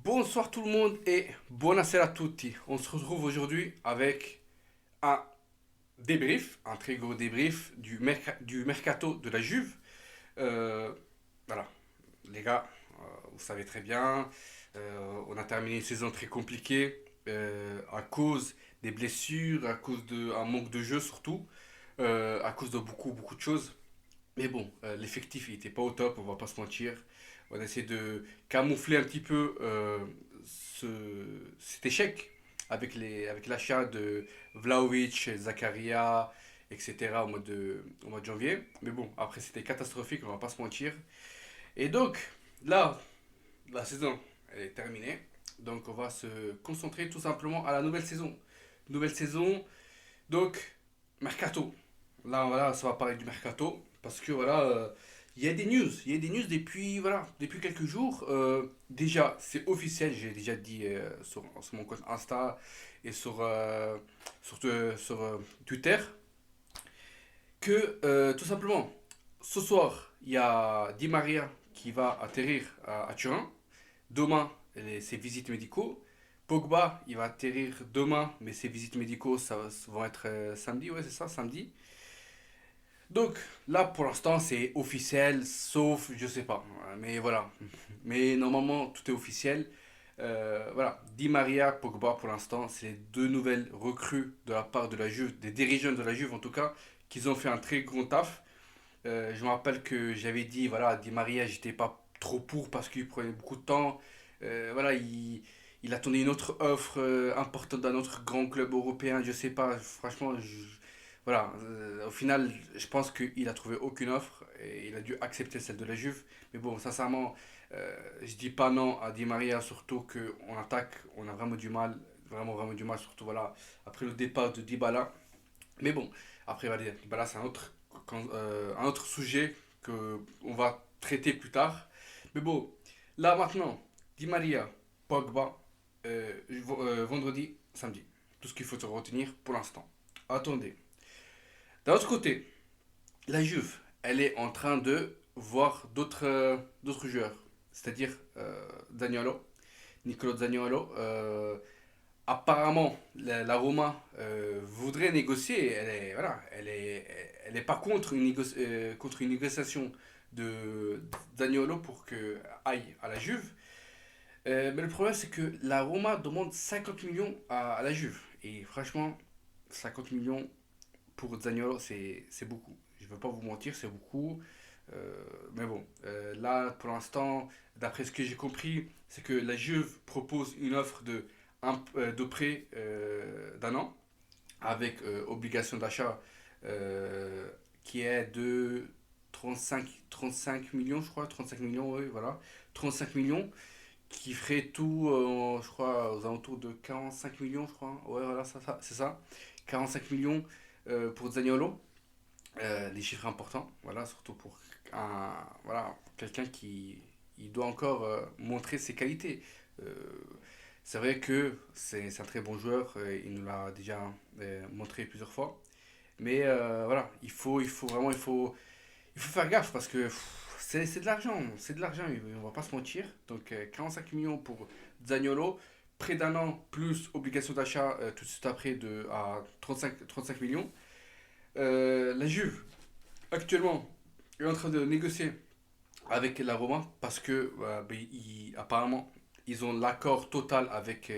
Bonsoir tout le monde et buonasera a tutti. On se retrouve aujourd'hui avec un débrief, un très gros débrief du mercato de la Juve. Euh, voilà, les gars, vous savez très bien, on a terminé une saison très compliquée à cause des blessures, à cause d'un manque de jeu surtout, à cause de beaucoup de choses. Mais bon, l'effectif il était pas au top, on va pas se mentir. On a essayé de camoufler un petit peu ce, cet échec avec l'achat de Vlahovic, Zakaria, etc. Au mois de janvier. Mais bon, après c'était catastrophique, on va pas se mentir. Et donc, là, la saison elle est terminée. Donc on va se concentrer tout simplement à la nouvelle saison. Nouvelle saison, donc Mercato. Là, voilà, ça va parler du mercato parce que voilà, il y a des news depuis voilà, depuis quelques jours. Déjà, c'est officiel, j'ai déjà dit sur mon compte Insta et sur Twitter que tout simplement ce soir, il y a Di Maria qui va atterrir à Turin. Demain, ses visites médicaux. Pogba, il va atterrir demain, mais ses visites médicaux vont être samedi, ouais, c'est ça, samedi. Donc là, pour l'instant, c'est officiel, sauf, je sais pas. Mais voilà. Mais normalement, tout est officiel. Voilà. Di Maria, Pogba, pour l'instant, c'est les deux nouvelles recrues de la part de la Juve, des dirigeants de la Juve en tout cas, qui ont fait un très grand taf. Je me rappelle que j'avais dit, voilà, Di Maria, j'étais pas trop pour parce qu'il prenait beaucoup de temps. Voilà, il attendait une autre offre importante d'un autre grand club européen, je sais pas, franchement, voilà, au final, je pense qu'il a trouvé aucune offre et il a dû accepter celle de la Juve. Mais bon, sincèrement, je dis pas non à Di Maria, surtout qu'en attaque, on a vraiment du mal, vraiment du mal, surtout voilà, après le départ de Dybala. Mais bon, après, voilà, Dybala, c'est un autre sujet que on va traiter plus tard. Mais bon, là maintenant, Di Maria, Pogba, vendredi, samedi. Tout ce qu'il faut se retenir pour l'instant. Attendez. D'un autre côté, la Juve, elle est en train de voir d'autres joueurs. C'est-à-dire Zaniolo, Nicolo Zaniolo. Apparemment, la Roma voudrait négocier. Elle est pas contre contre une négociation de Zaniolo pour que aille à la Juve. Mais le problème, c'est que la Roma demande 50 millions à la Juve. Et franchement, 50 millions pour Zaniolo, c'est beaucoup. Je ne veux pas vous mentir, c'est beaucoup. Mais bon, là, pour l'instant, d'après ce que j'ai compris, c'est que la Juve propose une offre de prêt d'un an avec obligation d'achat euh, qui est de 35 millions, je crois. 35 millions, oui, voilà. 35 millions qui ferait tout, je crois, aux alentours de 45 millions, je crois. Ouais, voilà, c'est ça. 45 millions pour Zaniolo. Des chiffres importants, voilà, surtout pour voilà, quelqu'un qui il doit encore montrer ses qualités. Euh, c'est vrai que c'est un très bon joueur, il nous l'a déjà montré plusieurs fois, mais voilà, il faut faire gaffe parce que c'est de l'argent, on va pas se mentir. Donc 45 millions pour Zaniolo, près d'un an plus obligation d'achat tout de suite après à 35 millions. La Juve, actuellement, est en train de négocier avec la Roma parce que apparemment ils ont l'accord total avec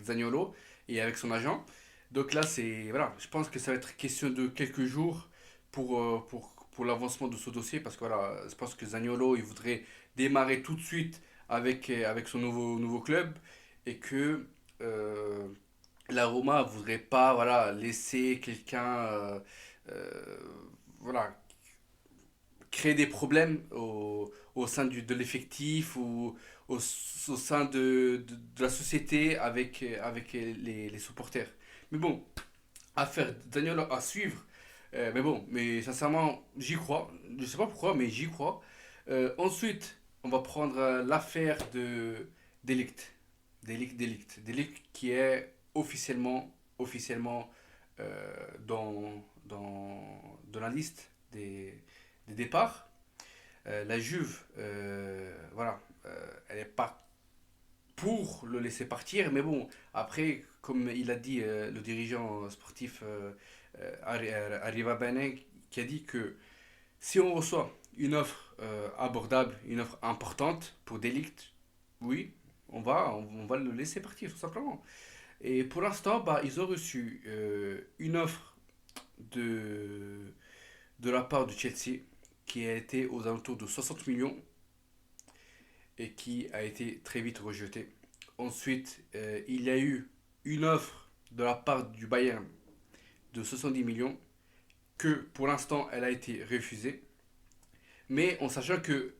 Zaniolo et avec son agent. Donc là, voilà, je pense que ça va être question de quelques jours pour l'avancement de ce dossier parce que voilà, je pense que Zaniolo il voudrait démarrer tout de suite avec son nouveau club et que euh, la Roma voudrait pas voilà, laisser quelqu'un euh, voilà, créer des problèmes au sein de l'effectif ou au sein de la société avec les supporters. Mais bon, affaire Daniel à suivre. Mais bon, mais sincèrement, j'y crois. Je sais pas pourquoi, mais j'y crois. Ensuite, on va prendre l'affaire de Delict. Delict qui est officiellement dans la liste des départs. La Juve, voilà, elle n'est pas pour le laisser partir. Mais bon, après, comme il a dit le dirigeant sportif Arriva Bene, qui a dit que si on reçoit une offre abordable, une offre importante pour Delict, oui, on va le laisser partir tout simplement. Et pour l'instant, bah, ils ont reçu une offre de, de la part de Chelsea qui a été aux alentours de 60 millions et qui a été très vite rejetée. Ensuite, il y a eu une offre de la part du Bayern de 70 millions que pour l'instant elle a été refusée, mais en sachant que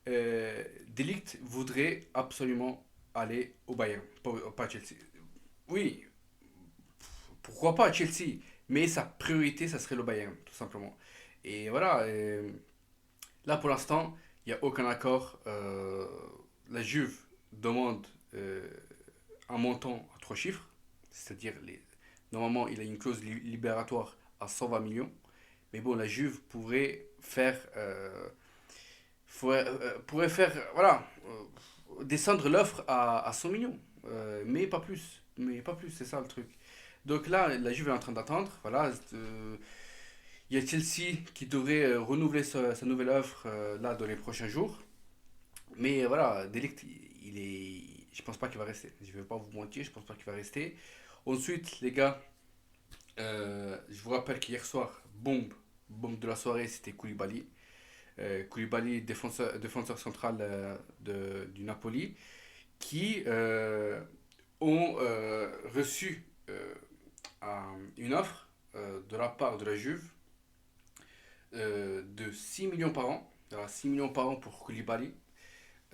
Delict voudrait absolument aller au Bayern, pas à Chelsea. Oui, pourquoi pas à Chelsea, mais sa priorité, ça serait le Bayern, tout simplement. Et voilà, là pour l'instant, il n'y a aucun accord. La Juve demande un montant à trois chiffres, c'est-à-dire normalement il a une clause libératoire à 120 millions, mais bon, la Juve pourrait faire, voilà, descendre l'offre à 100 millions, mais pas plus, c'est ça le truc. Donc là, la Juve est en train d'attendre, voilà. Il y a Chelsea qui devrait renouveler sa nouvelle offre là dans les prochains jours. Mais voilà, Delict, je pense pas qu'il va rester. Je vais pas vous mentir, je pense pas qu'il va rester. Ensuite, les gars, je vous rappelle qu'hier soir, bombe de la soirée, c'était Koulibaly. Koulibaly, défenseur central du Napoli, qui ont reçu une offre de la part de la Juve de 6 millions par an. Alors 6 millions par an pour Koulibaly.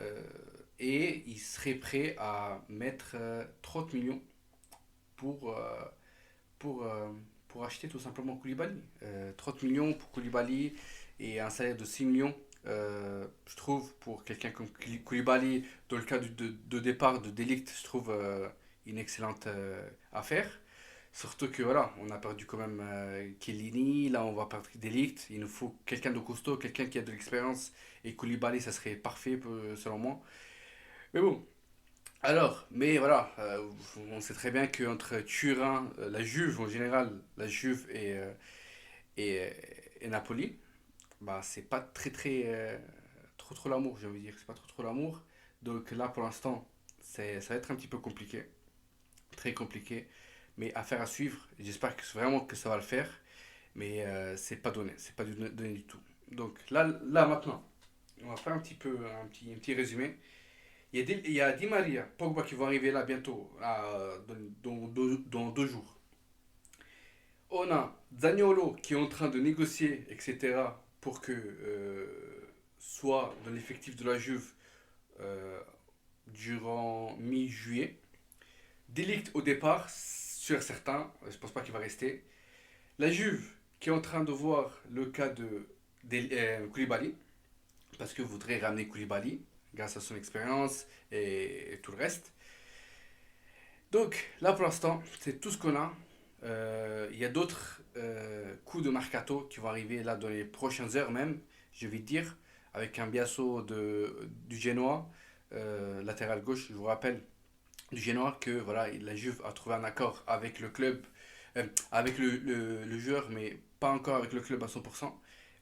Euh, et il serait prêt à mettre 30 millions pour, euh, pour, euh, pour acheter tout simplement Koulibaly. 30 millions pour Koulibaly et un salaire de 6 millions. Je trouve pour quelqu'un comme Koulibaly, dans le cas de départ de Delict, je trouve une excellente affaire. Surtout que voilà, on a perdu quand même Chiellini, là on va perdre Delict. Il nous faut quelqu'un de costaud, quelqu'un qui a de l'expérience. Et Koulibaly, ça serait parfait selon moi. Mais bon, alors, mais voilà, on sait très bien qu'entre Turin, la Juve en général, la Juve et, euh, et Napoli, bah c'est pas trop l'amour, j'ai envie de dire, c'est pas trop l'amour. Donc là pour l'instant, ça va être un petit peu compliqué, très compliqué, mais affaire à suivre. J'espère vraiment que ça va le faire, mais c'est pas donné du tout. Donc là maintenant, on va faire un petit résumé. Il y a Di Maria, Pogba qui vont arriver là bientôt, dans 2 jours. On a Zaniolo qui est en train de négocier, etc., pour que soit dans l'effectif de la Juve euh, durant mi-juillet. Delict au départ, sûr certain, je pense pas qu'il va rester. La Juve qui est en train de voir le cas de Koulibaly, parce que voudrait ramener Koulibaly grâce à son expérience et tout le reste. Donc là pour l'instant, c'est tout ce qu'on a. Il y a d'autres coups de mercato qui vont arriver là dans les prochaines heures même, je vais dire, avec un Biasso du Genoa, latéral gauche, je vous rappelle, du Genoa que voilà, la Juve a trouvé un accord avec le club, avec le joueur, mais pas encore avec le club à 100%.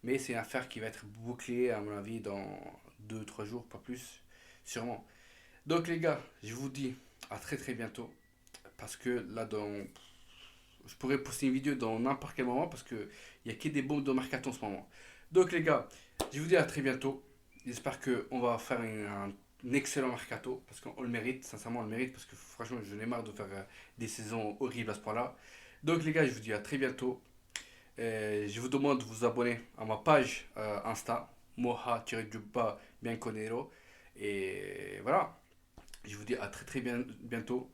Mais c'est une affaire qui va être bouclée, à mon avis, dans 2 3 jours, pas plus, sûrement. Donc les gars, je vous dis à très très bientôt. Parce que là, je pourrais poster une vidéo dans n'importe quel moment parce qu'il n'y a que des bombes de mercato en ce moment. Donc les gars, je vous dis à très bientôt. J'espère qu'on va faire un excellent mercato parce qu'on le mérite, sincèrement on le mérite parce que franchement je n'ai marre de faire des saisons horribles à ce point-là. Donc les gars, je vous dis à très bientôt. Je vous demande de vous abonner à ma page Insta, moha-bianconero. Et voilà, je vous dis à très très bientôt.